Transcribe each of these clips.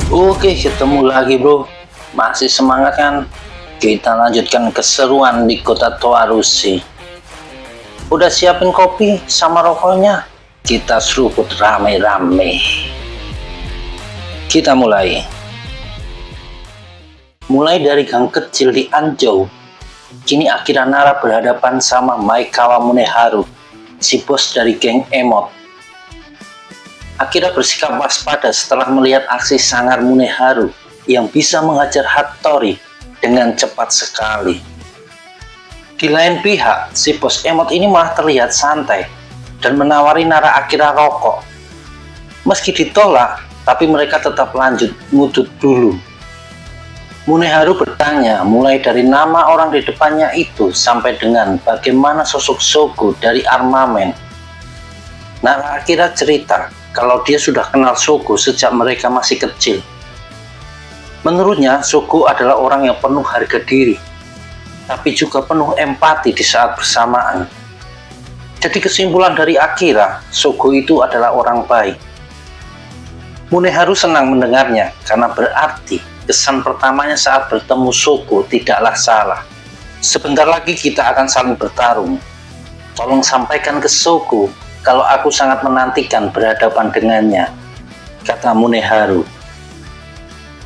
Oke, ketemu lagi bro. Masih semangat kan? Kita lanjutkan keseruan di kota Toarushi. Udah siapin kopi sama rokoknya? Kita seruput rame-rame. Kita mulai. Mulai dari gang kecil di Anjou. Kini Akira Nara berhadapan sama Maekawa Muneharu, si bos dari geng Emot. Akira bersikap waspada setelah melihat aksi sangar Muneharu yang bisa menghajar Hattori dengan cepat sekali. Di lain pihak, si bos Emot ini malah terlihat santai dan menawari Nara Akira rokok. Meski ditolak, tapi mereka tetap lanjut ngudut dulu. Muneharu bertanya mulai dari nama orang di depannya itu sampai dengan bagaimana sosok Shogo dari armamen. Nara Akira cerita kalau dia sudah kenal Shogo sejak mereka masih kecil. Menurutnya, Shogo adalah orang yang penuh harga diri, tapi juga penuh empati di saat bersamaan. Jadi kesimpulan dari Akira, Shogo itu adalah orang baik. Muneharu senang mendengarnya karena berarti kesan pertamanya saat bertemu Shogo tidaklah salah. Sebentar lagi kita akan saling bertarung. Tolong sampaikan ke Shogo kalau aku sangat menantikan berhadapan dengannya, kata Muneharu.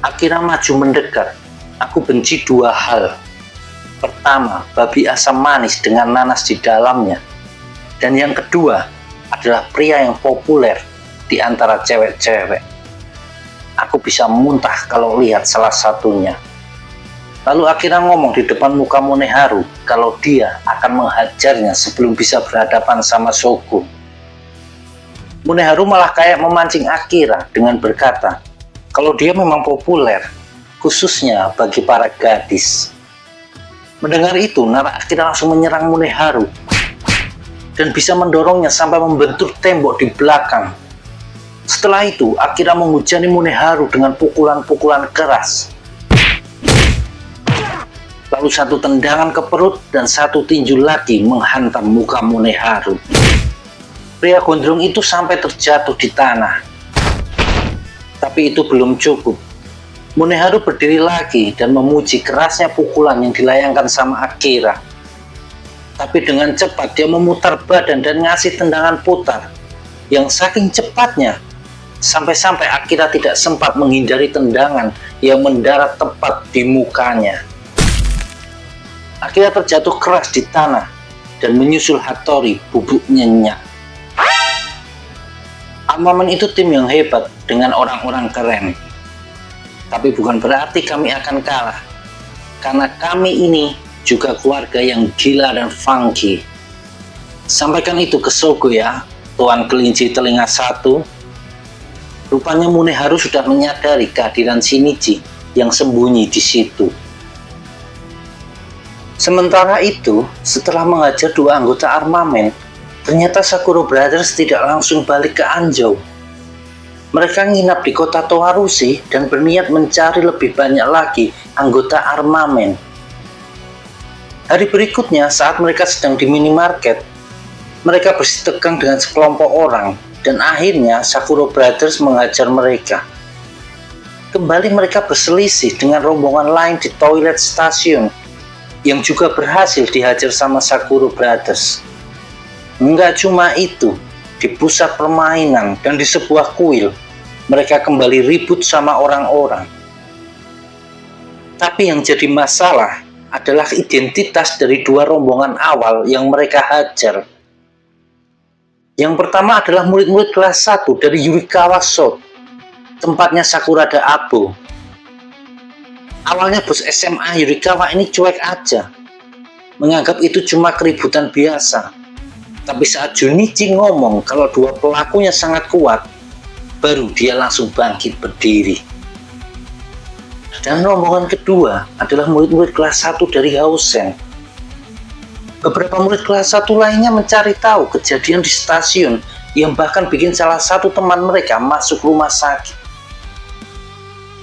Akira maju mendekat. Aku benci dua hal. Pertama, babi asam manis dengan nanas di dalamnya. Dan yang kedua adalah pria yang populer di antara cewek-cewek. Aku bisa muntah kalau lihat salah satunya. Lalu Akira ngomong di depan muka Muneharu kalau dia akan menghajarnya sebelum bisa berhadapan sama Shogo. Muneharu malah kayak memancing Akira dengan berkata kalau dia memang populer, khususnya bagi para gadis. Mendengar itu, Nara Akira langsung menyerang Muneharu dan bisa mendorongnya sampai membentur tembok di belakang. Setelah itu, Akira menghujani Muneharu dengan pukulan-pukulan keras. Lalu satu tendangan ke perut dan satu tinju lagi menghantam muka Muneharu. Pria gondrong itu sampai terjatuh di tanah. Tapi itu belum cukup. Muneharu berdiri lagi dan memuji kerasnya pukulan yang dilayangkan sama Akira. Tapi dengan cepat dia memutar badan dan ngasih tendangan putar yang saking cepatnya sampai-sampai Akira tidak sempat menghindari tendangan yang mendarat tepat di mukanya. Akira terjatuh keras di tanah dan menyusul Hattori bubuk nyenyak. Armamen itu tim yang hebat dengan orang-orang keren. Tapi bukan berarti kami akan kalah. Karena kami ini juga keluarga yang gila dan funky. Sampaikan itu ke Shogo ya, Tuan Kelinci Telinga Satu. Rupanya Muneharu sudah menyadari kehadiran Shinichi yang sembunyi di situ. Sementara itu, setelah menghajar dua anggota armamen, ternyata Sakura Brothers tidak langsung balik ke Anjou. Mereka nginap di kota Toarushi dan berniat mencari lebih banyak lagi anggota armamen. Hari berikutnya, saat mereka sedang di minimarket, mereka bersitegang dengan sekelompok orang dan akhirnya Sakura Brothers menghajar mereka. Kembali mereka berselisih dengan rombongan lain di toilet stasiun yang juga berhasil dihajar sama Sakura Brothers. Enggak cuma itu, di pusat permainan dan di sebuah kuil, mereka kembali ribut sama orang-orang. Tapi yang jadi masalah adalah identitas dari dua rombongan awal yang mereka hajar. Yang pertama adalah murid-murid kelas 1 dari Yurikawa Shot, tempatnya Sakurada Abo. Awalnya bos SMA Yurikawa ini cuek aja, menganggap itu cuma keributan biasa. Tapi saat Junichi ngomong kalau dua pelakunya sangat kuat, baru dia langsung bangkit berdiri. Dan rombongan kedua adalah murid-murid kelas 1 dari Hausen. Beberapa murid kelas 1 lainnya mencari tahu kejadian di stasiun yang bahkan bikin salah satu teman mereka masuk rumah sakit.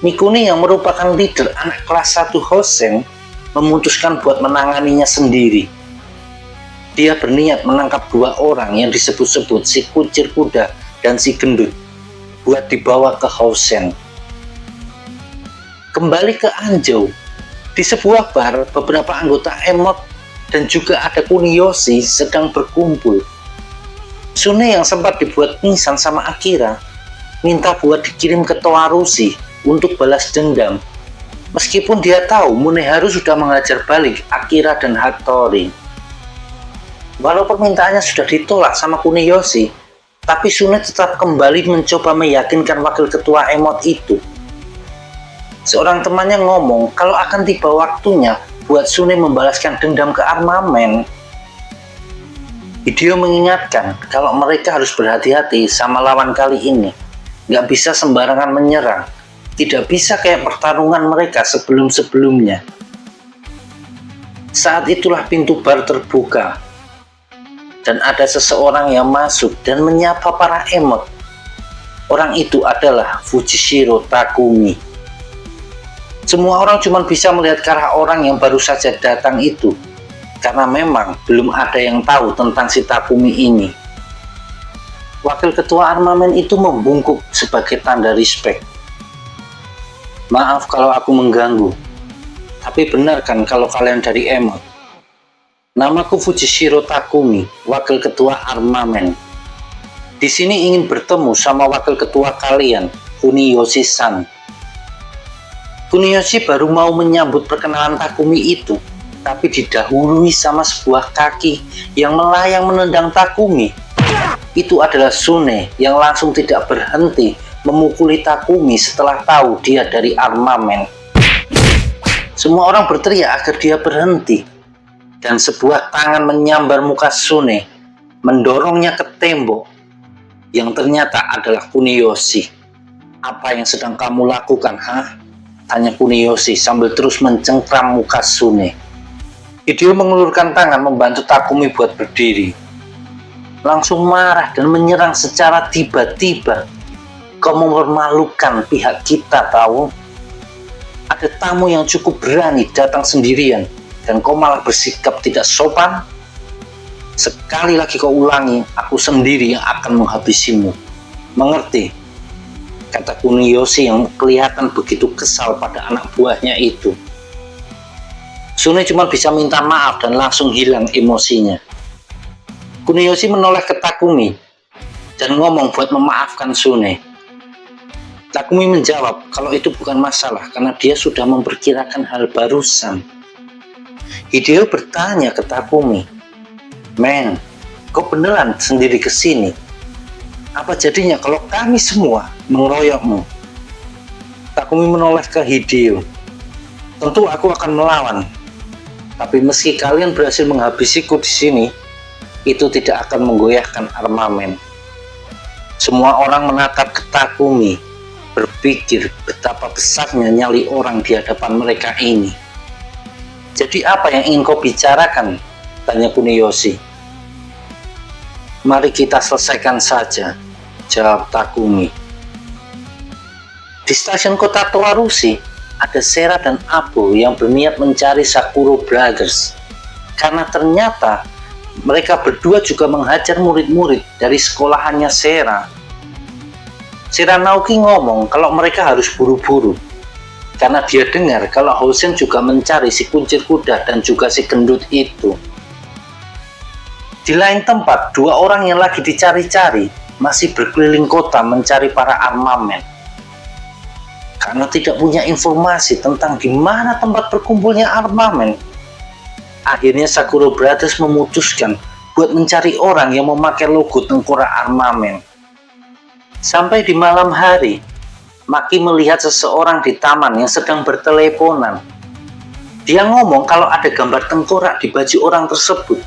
Mikuni yang merupakan leader anak kelas 1 Hausen memutuskan buat menanganinya sendiri. Dia berniat menangkap dua orang yang disebut-sebut si kucir kuda dan si gendut buat dibawa ke Hausen. Kembali ke Anjo, di sebuah bar beberapa anggota Emot dan juga ada Kuniyoshi sedang berkumpul. Sune yang sempat dibuat pingsan sama Akira minta buat dikirim ke Toarushi untuk balas dendam, meskipun dia tahu Muneharu sudah mengajar balik Akira dan Hattori. Walau permintaannya sudah ditolak sama Kuniyoshi, tapi Sune tetap kembali mencoba meyakinkan wakil ketua Emot itu. Seorang temannya ngomong kalau akan tiba waktunya buat Sune membalaskan dendam ke Armamen. Hideo mengingatkan kalau mereka harus berhati-hati sama lawan kali ini. Nggak bisa sembarangan menyerang. Tidak bisa kayak pertarungan mereka sebelum-sebelumnya. Saat itulah pintu bar terbuka. Dan ada seseorang yang masuk dan menyapa para Emot. Orang itu adalah Fujishiro Takumi. Semua orang cuma bisa melihat ke arah orang yang baru saja datang itu, karena memang belum ada yang tahu tentang si Takumi ini. Wakil ketua Armamen itu membungkuk sebagai tanda respect. Maaf kalau aku mengganggu, tapi benar kan kalau kalian dari Emot? Namaku Fujishiro Takumi, wakil ketua Armamen. Di sini ingin bertemu sama wakil ketua kalian, Kuniyoshi-san. Kuniyoshi baru mau menyambut perkenalan Takumi itu, tapi didahului sama sebuah kaki yang melayang menendang Takumi. Itu adalah Sune yang langsung tidak berhenti memukuli Takumi setelah tahu dia dari Armamen. Semua orang berteriak agar dia berhenti, dan sebuah tangan menyambar muka Sune, mendorongnya ke tembok, yang ternyata adalah Kuniyoshi. Apa yang sedang kamu lakukan, hah? Tanya Kuniyoshi sambil terus mencengkram muka Sune. Hideo mengulurkan tangan membantu Takumi buat berdiri. Langsung marah dan menyerang secara tiba-tiba. Kau mempermalukan pihak kita, tahu? Ada tamu yang cukup berani datang sendirian dan kau malah bersikap tidak sopan. Sekali lagi kau ulangi, aku sendiri yang akan menghabisimu. Mengerti? Kata Kuniyoshi yang kelihatan begitu kesal pada anak buahnya itu. Sune cuma bisa minta maaf dan langsung hilang emosinya. Kuniyoshi menoleh ke Takumi dan ngomong buat memaafkan Sune. Takumi menjawab kalau itu bukan masalah karena dia sudah memperkirakan hal barusan. Hideo bertanya ke Takumi, "Men, kau beneran sendiri ke sini? Apa jadinya kalau kami semua mengeroyokmu?" Takumi menoleh ke Hideo. "Tentu aku akan melawan. Tapi meski kalian berhasil menghabisiku di sini, itu tidak akan menggoyahkan Armamen." Semua orang menatap ke Takumi, berpikir betapa besarnya nyali orang di hadapan mereka ini. "Jadi apa yang ingin kau bicarakan?" tanya Kuniyoshi. "Mari kita selesaikan saja," jawab Takumi. Di stasiun kota Toarushi, ada Sera dan Abo yang berniat mencari Sakura Brothers. Karena ternyata mereka berdua juga menghajar murid-murid dari sekolahannya Sera. Sera Naoki ngomong kalau mereka harus buru-buru, karena dia dengar kalau Hosen juga mencari si kuncir kuda dan juga si gendut itu. Di lain tempat, dua orang yang lagi dicari-cari masih berkeliling kota mencari para Armamen. Karena tidak punya informasi tentang di mana tempat berkumpulnya Armamen, akhirnya Sakura Brothers memutuskan buat mencari orang yang memakai logo tengkorak Armamen. Sampai di malam hari, Maki melihat seseorang di taman yang sedang berteleponan. Dia ngomong kalau ada gambar tengkorak di baju orang tersebut.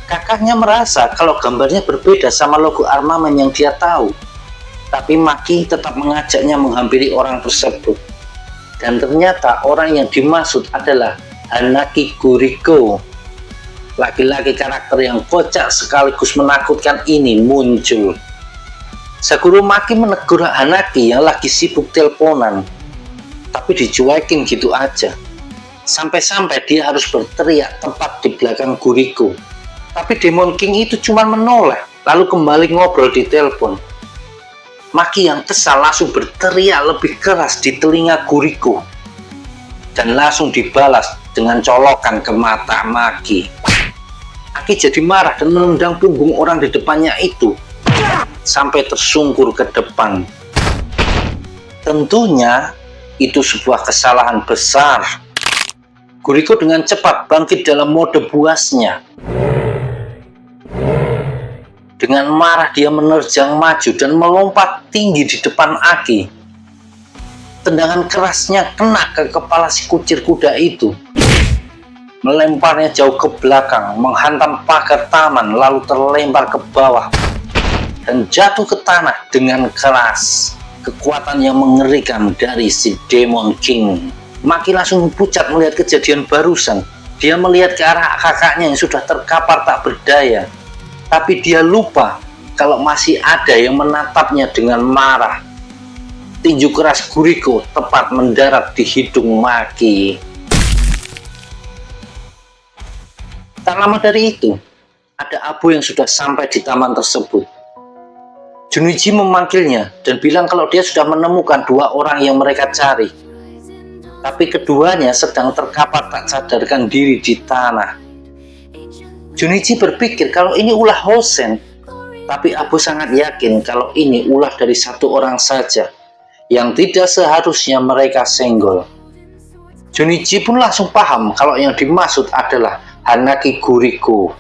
Kakaknya merasa kalau gambarnya berbeda sama logo Armamen yang dia tahu. Tapi Maki tetap mengajaknya menghampiri orang tersebut. Dan ternyata orang yang dimaksud adalah Hanaki Guriko. Laki-laki karakter yang kocak sekaligus menakutkan ini muncul. Sakura Maki menegur Hanaki yang lagi sibuk teleponan. Tapi dicuekin gitu aja. Sampai-sampai dia harus berteriak tepat di belakang Guriko. Tapi Demon King itu cuma menoleh, lalu kembali ngobrol di telepon. Maki yang kesal langsung berteriak lebih keras di telinga Guriko. dan langsung dibalas dengan colokan ke mata Maki. Aki jadi marah dan menendang punggung orang di depannya itu sampai tersungkur ke depan. Tentunya itu sebuah kesalahan besar. Guriko dengan cepat bangkit dalam mode buasnya. Dengan marah dia menerjang maju dan melompat tinggi di depan Aki. Tendangan kerasnya kena ke kepala si kucir kuda itu, melemparnya jauh ke belakang, menghantam pagar taman lalu terlempar ke bawah dan jatuh ke tanah dengan keras. Kekuatan yang mengerikan dari si Demon King. Maki langsung pucat melihat kejadian barusan. Dia melihat ke arah kakaknya yang sudah terkapar tak berdaya, tapi dia lupa kalau masih ada yang menatapnya dengan marah. Tinju keras Guriko tepat mendarat di hidung Maki. Tak lama dari itu, ada Abu yang sudah sampai di taman tersebut. Junichi memanggilnya dan bilang kalau dia sudah menemukan 2 orang yang mereka cari. Tapi keduanya sedang terkapar tak sadarkan diri di tanah. Junichi berpikir kalau ini ulah Hosen, tapi Abu sangat yakin kalau ini ulah dari 1 orang saja yang tidak seharusnya mereka senggol. Junichi pun langsung paham kalau yang dimaksud adalah Hanaki Guriko.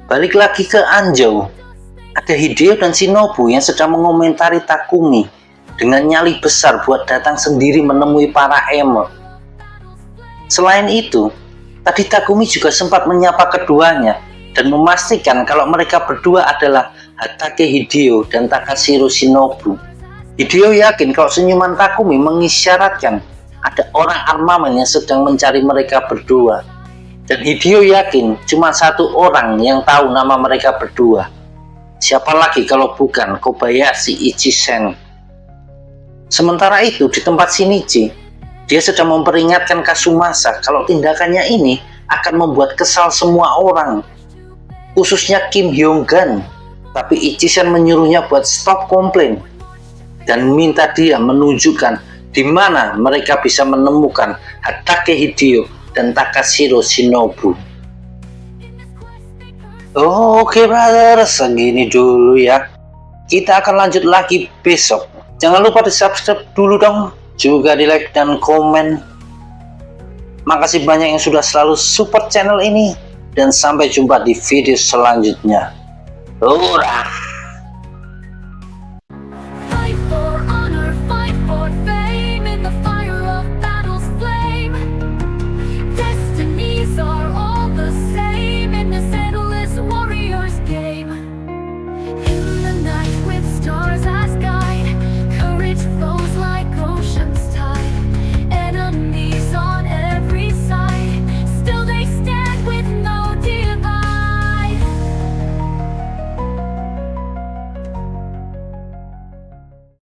Balik lagi ke Anjou. Ada Hideo dan Shinobu yang sedang mengomentari Takumi dengan nyali besar buat datang sendiri menemui para emo. Selain itu, tadi Takumi juga sempat menyapa keduanya dan memastikan kalau mereka berdua adalah Hatake Hideo dan Takashiro Shinobu. Hideo yakin kalau senyuman Takumi mengisyaratkan ada orang armamen yang sedang mencari mereka berdua. Dan Hideo yakin cuma 1 orang yang tahu nama mereka berdua. Siapa lagi kalau bukan Kobayashi Ichisen. Sementara itu di tempat Shinichi, dia sedang memperingatkan Kazumasa kalau tindakannya ini akan membuat kesal semua orang, khususnya Kim Hyung-gun. Tapi Ichisen menyuruhnya buat stop komplain dan minta dia menunjukkan di mana mereka bisa menemukan Hatake Hideo dan Takashiro Shinobu. Oke brother, segini dulu ya. Kita akan lanjut lagi besok. Jangan lupa di subscribe dulu dong, juga di like dan komen. Makasih banyak yang sudah selalu support channel ini, dan sampai jumpa di video selanjutnya. Hurrah!